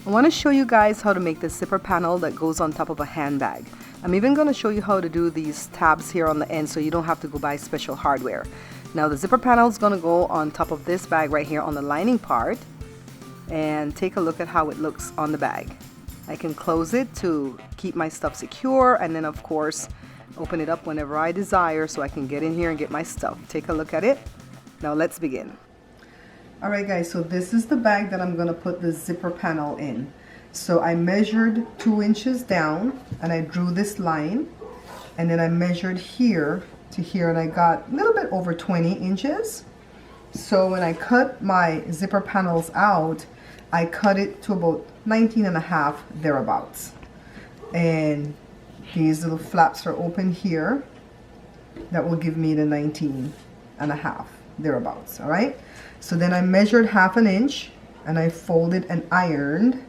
I want to show you guys how to make the zipper panel that goes on top of a handbag. I'm even going to show you how to do these tabs here on the end so you don't have to go buy special hardware. Now the zipper panel is going to go on top of this bag right here on the lining part, and take a look at how it looks on the bag. I can close it to keep my stuff secure, and then of course open it up whenever I desire so I can get in here and get my stuff. Take a look at it. Now let's begin. Alright guys, so this is the bag that I'm going to put the zipper panel in. So I measured 2 inches down and I drew this line, and then I measured here to here and I got a little bit over 20 inches. So when I cut my zipper panels out, I cut it to about 19.5 thereabouts. And these little flaps are open here. That will give me the 19.5 thereabouts. All right. So then I measured 1/2 inch and I folded and ironed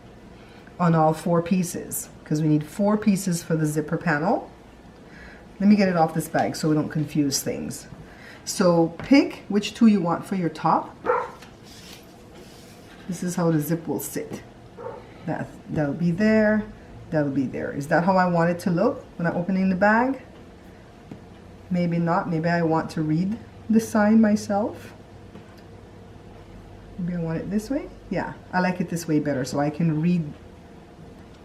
on all 4 pieces because we need 4 pieces for the zipper panel. Let me get it off this bag so we don't confuse things. So pick which 2 you want for your top. This is how the zip will sit. That'll be there. That'll be there. Is that how I want it to look when I'm opening the bag? Maybe not. Maybe I want to read the sign myself. Maybe I want it this way. Yeah, I like it this way better so I can read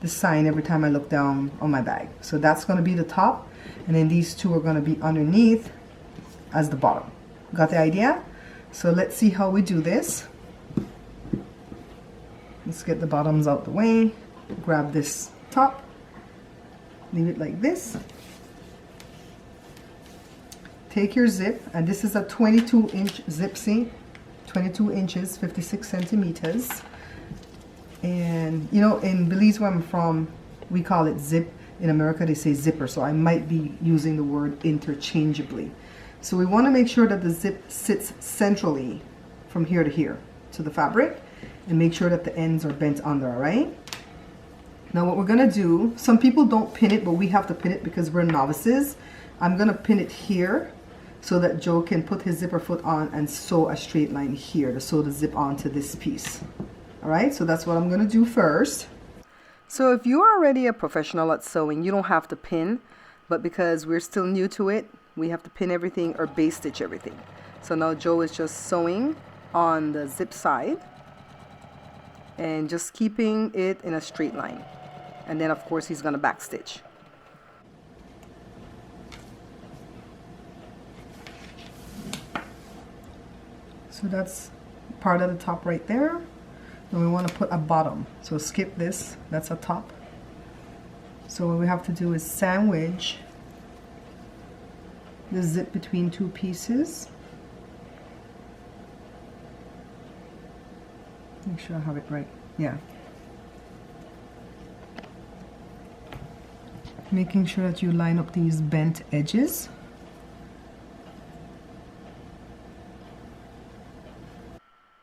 the sign every time I look down on my bag. So that's going to be the top, and then these 2 are going to be underneath as the bottom. Got the idea? So let's see how we do this. Let's get the bottoms out the way. Grab this top, leave it like this. Take your zip, and this is a 22-inch zip, see? 22 inches, 56 centimeters. And you know, in Belize where I'm from, we call it zip. In America they say zipper, so I might be using the word interchangeably. So we want to make sure that the zip sits centrally from here to here to the fabric, and make sure that the ends are bent under. All right. Now what we're gonna do, some people don't pin it, but we have to pin it because we're novices. I'm gonna pin it here so that Joe can put his zipper foot on and sew a straight line here to sew the zip onto this piece. All right, so that's what I'm gonna do first. So if you are already a professional at sewing, you don't have to pin, but because we're still new to it, we have to pin everything or base stitch everything. So now Joe is just sewing on the zip side and just keeping it in a straight line. And then of course he's gonna back stitch. So that's part of the top right there. And we want to put a bottom. So skip this, that's a top. So what we have to do is sandwich the zip between 2 pieces. Make sure I have it right. Yeah. Making sure that you line up these bent edges.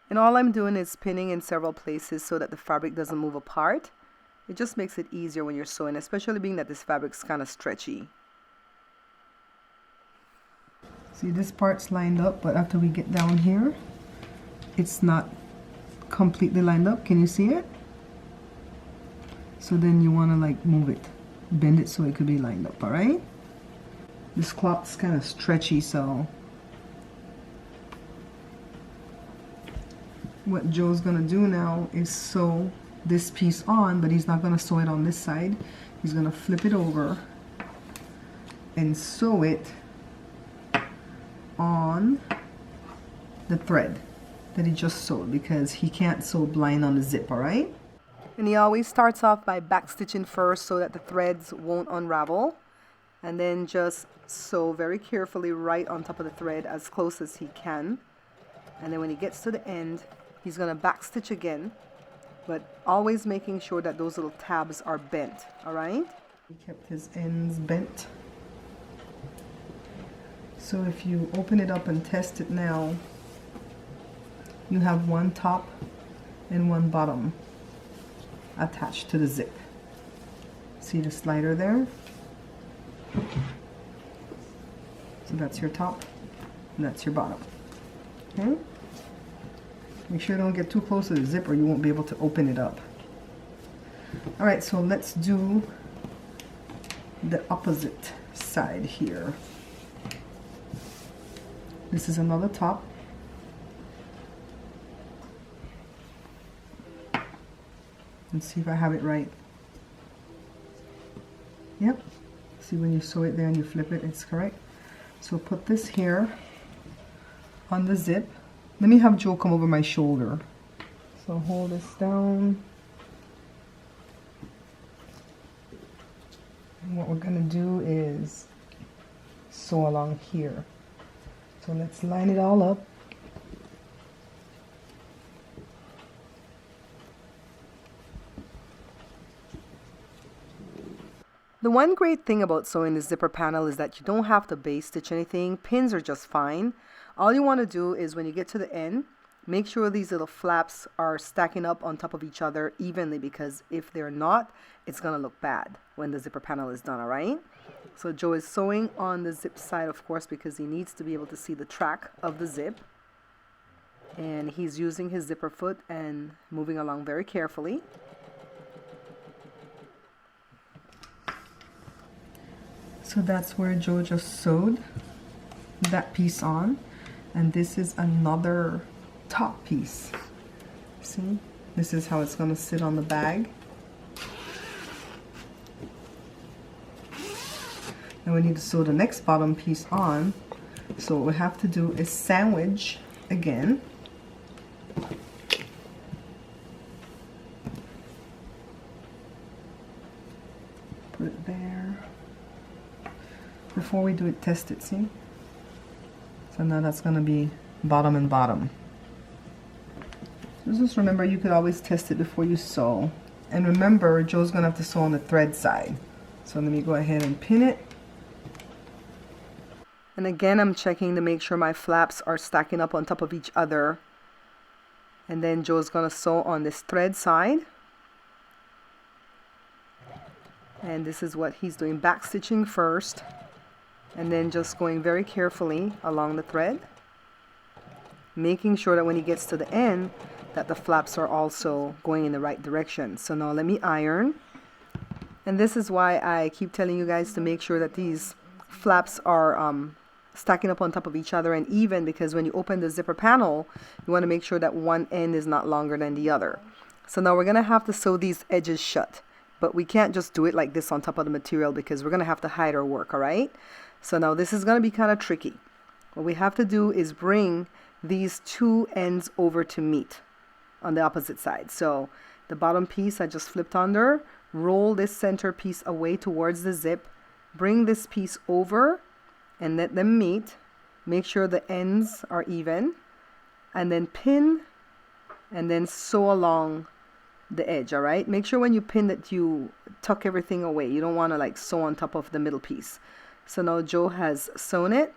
And all I'm doing is pinning in several places so that the fabric doesn't move apart. It just makes it easier when you're sewing, especially being that this fabric's kind of stretchy. See, this part's lined up, but after we get down here, it's not completely lined up. Can you see it? So then you want to like move it, bend it so it could be lined up. All right, this cloth's kind of stretchy, so what Joe's gonna do now is sew this piece on, but he's not gonna sew it on this side. He's gonna flip it over and sew it on the thread that he just sewed, because he can't sew blind on the zip. All right, and he always starts off by back stitching first so that the threads won't unravel, and then just sew very carefully right on top of the thread as close as he can. And then when he gets to the end, he's gonna back stitch again, but always making sure that those little tabs are bent. All right, he kept his ends bent. So if you open it up and test it now, you have 1 top and 1 bottom attached to the zip. See the slider there? So that's your top and that's your bottom. Okay? Make sure you don't get too close to the zipper, you won't be able to open it up. All right, so let's do the opposite side here. This is another top. Let's see if I have it right. Yep. See, when you sew it there and you flip it, it's correct. So put this here on the zip. Let me have Joe come over my shoulder. So hold this down. And what we're going to do is sew along here. So let's line it all up. The one great thing about sewing the zipper panel is that you don't have to base stitch anything. Pins are just fine. All you want to do is when you get to the end, make sure these little flaps are stacking up on top of each other evenly, because if they're not, it's going to look bad when the zipper panel is done, all right? So Joe is sewing on the zip side, of course, because he needs to be able to see the track of the zip. And he's using his zipper foot and moving along very carefully. So that's where Joe just sewed that piece on, and this is another top piece. See, this is how it's going to sit on the bag. And we need to sew the next bottom piece on. So what we have to do is sandwich again. Put it there. Before we do it, test it, see? So now that's going to be bottom and bottom. So just remember, you could always test it before you sew. And remember, Joe's going to have to sew on the thread side. So let me go ahead and pin it. And again, I'm checking to make sure my flaps are stacking up on top of each other. And then Joe's going to sew on this thread side. And this is what he's doing, back stitching first. And then just going very carefully along the thread, making sure that when he gets to the end that the flaps are also going in the right direction. So now let me iron. And this is why I keep telling you guys to make sure that these flaps are stacking up on top of each other and even, because when you open the zipper panel, you want to make sure that one end is not longer than the other. So now we're going to have to sew these edges shut, but we can't just do it like this on top of the material because we're going to have to hide our work, all right? So now this is going to be kind of tricky. What we have to do is bring these two ends over to meet on the opposite side. So the bottom piece I just flipped under, roll this center piece away towards the zip, bring this piece over and let them meet. Make sure the ends are even, and then pin and then sew along the edge, all right? Make sure when you pin that you tuck everything away. You don't want to like sew on top of the middle piece. So now Joe has sewn it.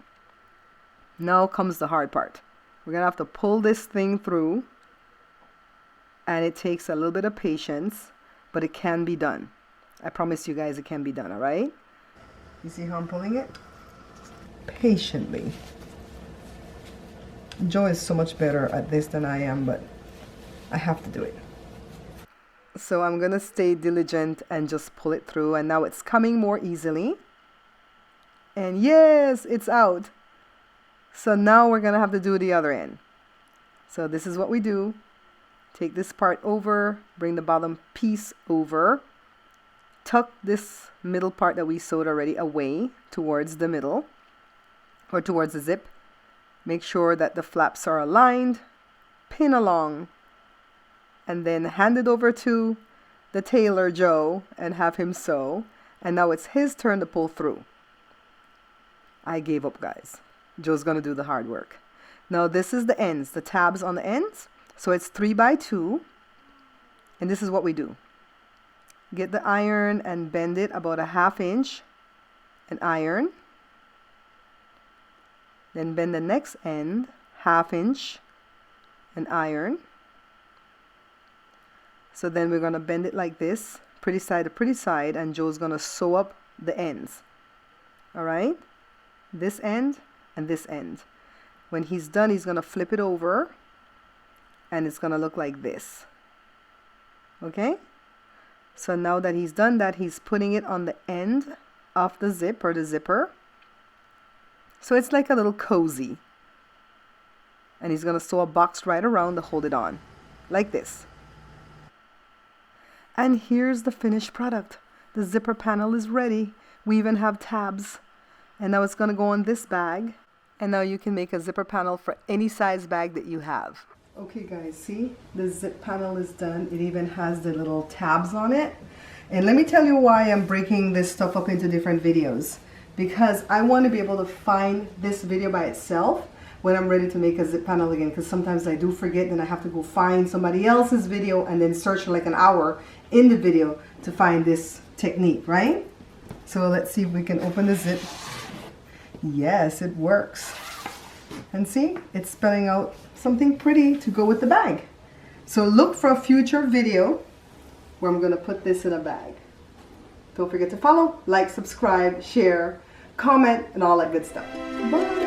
Now comes the hard part. We're going to have to pull this thing through, and it takes a little bit of patience, but it can be done. I promise you guys it can be done, all right? You see how I'm pulling it? Patiently. Joe is so much better at this than I am, but I have to do it. So I'm going to stay diligent and just pull it through, and now it's coming more easily. And yes, it's out. So now we're going to have to do the other end. So this is what we do. Take this part over, bring the bottom piece over, tuck this middle part that we sewed already away towards the middle or towards the zip. Make sure that the flaps are aligned, pin along, and then hand it over to the tailor Joe and have him sew. And now it's his turn to pull through. I gave up, guys. Joe's going to do the hard work. Now this is the ends, the tabs on the ends. So it's 3 by 2. And this is what we do. Get the iron and bend it about a 1/2 inch and iron. Then bend the next end 1/2 inch and iron. So then we're going to bend it like this, pretty side to pretty side, and Joe's going to sew up the ends. All right? This end and this end. When he's done, he's going to flip it over, and it's going to look like this. Okay? So now that he's done that, he's putting it on the end of the zip or the zipper. So it's like a little cozy. And he's going to sew a box right around to hold it on, like this. And here's the finished product. The zipper panel is ready. We even have tabs. And now it's going to go on this bag. And now you can make a zipper panel for any size bag that you have. Okay guys, see? The zip panel is done. It even has the little tabs on it. And let me tell you why I'm breaking this stuff up into different videos. Because I want to be able to find this video by itself when I'm ready to make a zip panel again, because sometimes I do forget and I have to go find somebody else's video and then search for like an hour in the video to find this technique, right? So let's see if we can open the zip. Yes, it works. And see, it's spelling out something pretty to go with the bag. So look for a future video where I'm going to put this in a bag. Don't forget to follow, like, subscribe, share, comment, and all that good stuff. Bye.